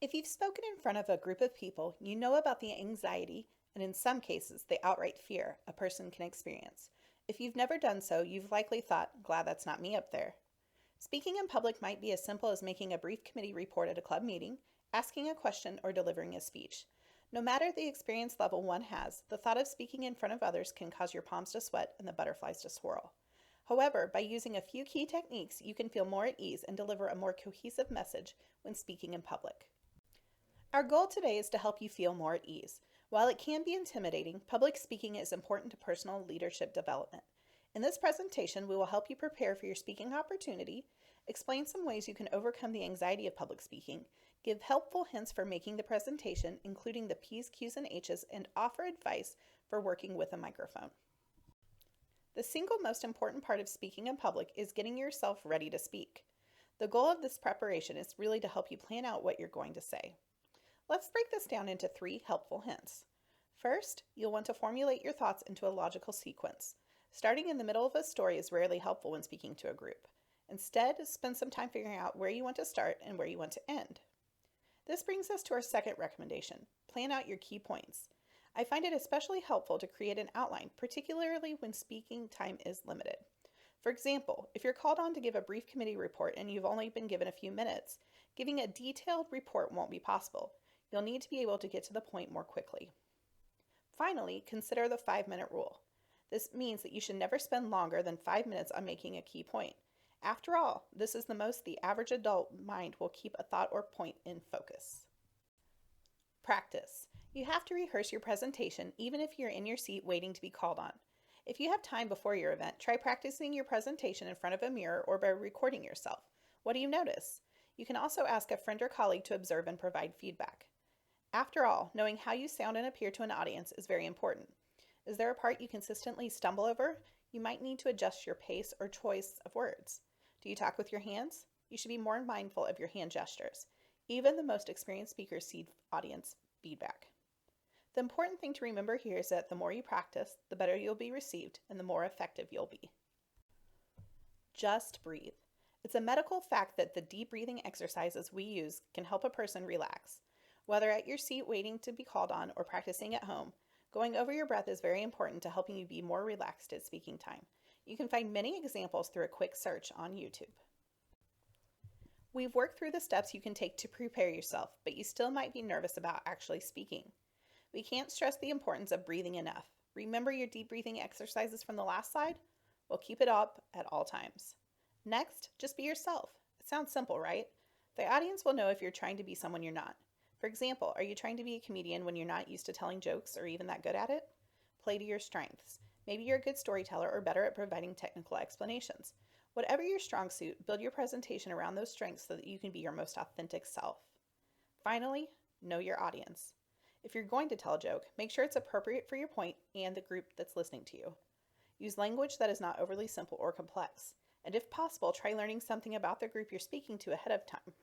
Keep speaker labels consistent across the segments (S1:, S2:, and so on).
S1: If you've spoken in front of a group of people, you know about the anxiety, and in some cases, the outright fear a person can experience. If you've never done so, you've likely thought, glad that's not me up there. Speaking in public might be as simple as making a brief committee report at a club meeting, asking a question, or delivering a speech. No matter the experience level one has, the thought of speaking in front of others can cause your palms to sweat and the butterflies to swirl. However, by using a few key techniques, you can feel more at ease and deliver a more cohesive message when speaking in public. Our goal today is to help you feel more at ease. While it can be intimidating, public speaking is important to personal leadership development. In this presentation, we will help you prepare for your speaking opportunity, explain some ways you can overcome the anxiety of public speaking, give helpful hints for making the presentation, including the P's, Q's, and H's, and offer advice for working with a microphone. The single most important part of speaking in public is getting yourself ready to speak. The goal of this preparation is really to help you plan out what you're going to say. Let's break this down into 3 helpful hints. First, you'll want to formulate your thoughts into a logical sequence. Starting in the middle of a story is rarely helpful when speaking to a group. Instead, spend some time figuring out where you want to start and where you want to end. This brings us to our second recommendation. Plan out your key points. I find it especially helpful to create an outline, particularly when speaking time is limited. For example, if you're called on to give a brief committee report and you've only been given a few minutes, giving a detailed report won't be possible. You'll need to be able to get to the point more quickly. Finally, consider the 5-minute rule. This means that you should never spend longer than 5 minutes on making a key point. After all, this is the most the average adult mind will keep a thought or point in focus. Practice. You have to rehearse your presentation even if you're in your seat waiting to be called on. If you have time before your event, try practicing your presentation in front of a mirror or by recording yourself. What do you notice? You can also ask a friend or colleague to observe and provide feedback. After all, knowing how you sound and appear to an audience is very important. Is there a part you consistently stumble over? You might need to adjust your pace or choice of words. Do you talk with your hands? You should be more mindful of your hand gestures. Even the most experienced speakers see audience feedback. The important thing to remember here is that the more you practice, the better you'll be received and the more effective you'll be. Just breathe. It's a medical fact that the deep breathing exercises we use can help a person relax. Whether at your seat waiting to be called on or practicing at home, going over your breath is very important to helping you be more relaxed at speaking time. You can find many examples through a quick search on YouTube. We've worked through the steps you can take to prepare yourself, but you still might be nervous about actually speaking. We can't stress the importance of breathing enough. Remember your deep breathing exercises from the last slide? Well, keep it up at all times. Next, just be yourself. It sounds simple, right? The audience will know if you're trying to be someone you're not. For example, are you trying to be a comedian when you're not used to telling jokes or even that good at it? Play to your strengths. Maybe you're a good storyteller or better at providing technical explanations. Whatever your strong suit, build your presentation around those strengths so that you can be your most authentic self. Finally, know your audience. If you're going to tell a joke, make sure it's appropriate for your point and the group that's listening to you. Use language that is not overly simple or complex. And if possible, try learning something about the group you're speaking to ahead of time,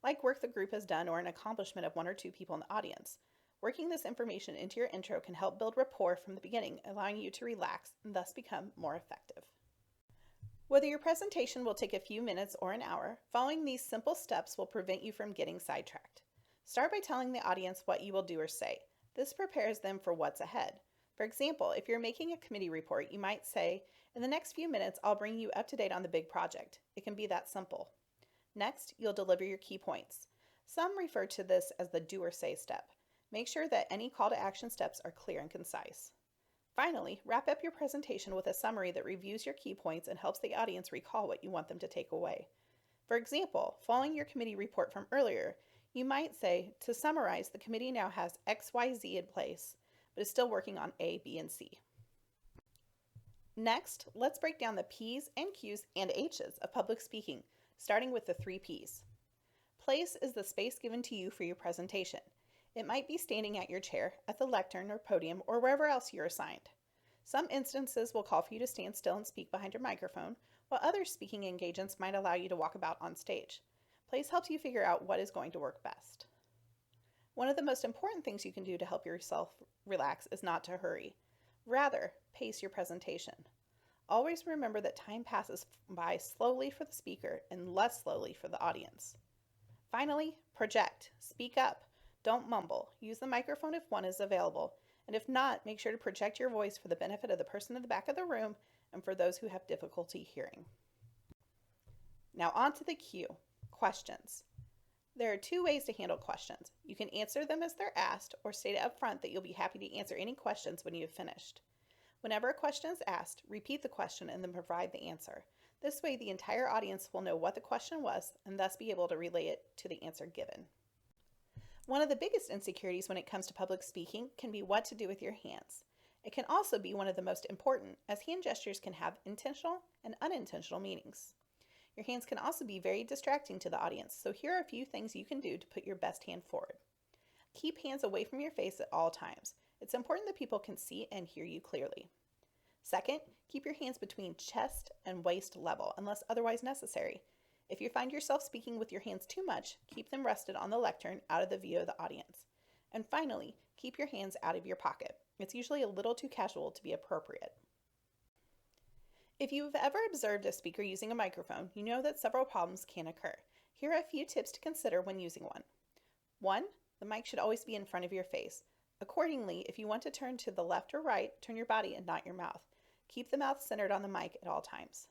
S1: like work the group has done or an accomplishment of 1 or 2 people in the audience. Working this information into your intro can help build rapport from the beginning, allowing you to relax and thus become more effective. Whether your presentation will take a few minutes or an hour, following these simple steps will prevent you from getting sidetracked. Start by telling the audience what you will do or say. This prepares them for what's ahead. For example, if you're making a committee report, you might say, "In the next few minutes, I'll bring you up to date on the big project." It can be that simple. Next, you'll deliver your key points. Some refer to this as the do or say step. Make sure that any call to action steps are clear and concise. Finally, wrap up your presentation with a summary that reviews your key points and helps the audience recall what you want them to take away. For example, following your committee report from earlier, you might say, "To summarize, the committee now has XYZ in place, but is still working on A, B, and C." Next, let's break down the P's and Q's and H's of public speaking, starting with the 3 P's. Place is the space given to you for your presentation. It might be standing at your chair, at the lectern or podium, or wherever else you're assigned. Some instances will call for you to stand still and speak behind your microphone, while other speaking engagements might allow you to walk about on stage. Place helps you figure out what is going to work best. One of the most important things you can do to help yourself relax is not to hurry. Rather, pace your presentation. Always remember that time passes by slowly for the speaker and less slowly for the audience. Finally, project. Speak up. Don't mumble. Use the microphone if one is available. And if not, make sure to project your voice for the benefit of the person in the back of the room and for those who have difficulty hearing. Now on to the cue. Questions. There are two ways to handle questions. You can answer them as they're asked or state up front that you'll be happy to answer any questions when you have finished. Whenever a question is asked, repeat the question and then provide the answer. This way, the entire audience will know what the question was and thus be able to relay it to the answer given. One of the biggest insecurities when it comes to public speaking can be what to do with your hands. It can also be one of the most important, as hand gestures can have intentional and unintentional meanings. Your hands can also be very distracting to the audience, so here are a few things you can do to put your best hand forward. Keep hands away from your face at all times. It's important that people can see and hear you clearly. Second, keep your hands between chest and waist level unless otherwise necessary. If you find yourself speaking with your hands too much, keep them rested on the lectern out of the view of the audience. And finally, keep your hands out of your pocket. It's usually a little too casual to be appropriate. If you've ever observed a speaker using a microphone, you know that several problems can occur. Here are a few tips to consider when using one. 1. The mic should always be in front of your face. Accordingly, if you want to turn to the left or right, turn your body and not your mouth. Keep the mouth centered on the mic at all times.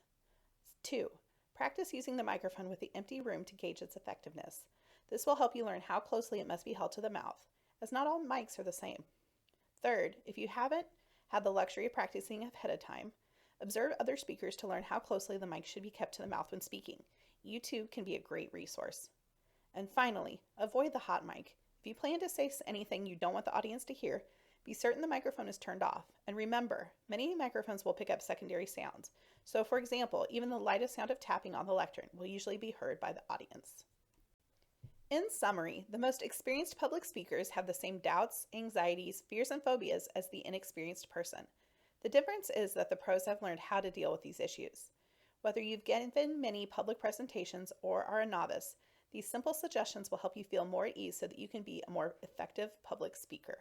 S1: 2. Practice using the microphone with the empty room to gauge its effectiveness. This will help you learn how closely it must be held to the mouth, as not all mics are the same. 3rd, if you haven't had the luxury of practicing ahead of time, observe other speakers to learn how closely the mic should be kept to the mouth when speaking. YouTube can be a great resource. And finally, avoid the hot mic. If you plan to say anything you don't want the audience to hear, be certain the microphone is turned off. And remember, many microphones will pick up secondary sounds. So for example, even the lightest sound of tapping on the lectern will usually be heard by the audience. In summary, the most experienced public speakers have the same doubts, anxieties, fears, and phobias as the inexperienced person. The difference is that the pros have learned how to deal with these issues. Whether you've given many public presentations or are a novice, these simple suggestions will help you feel more at ease so that you can be a more effective public speaker.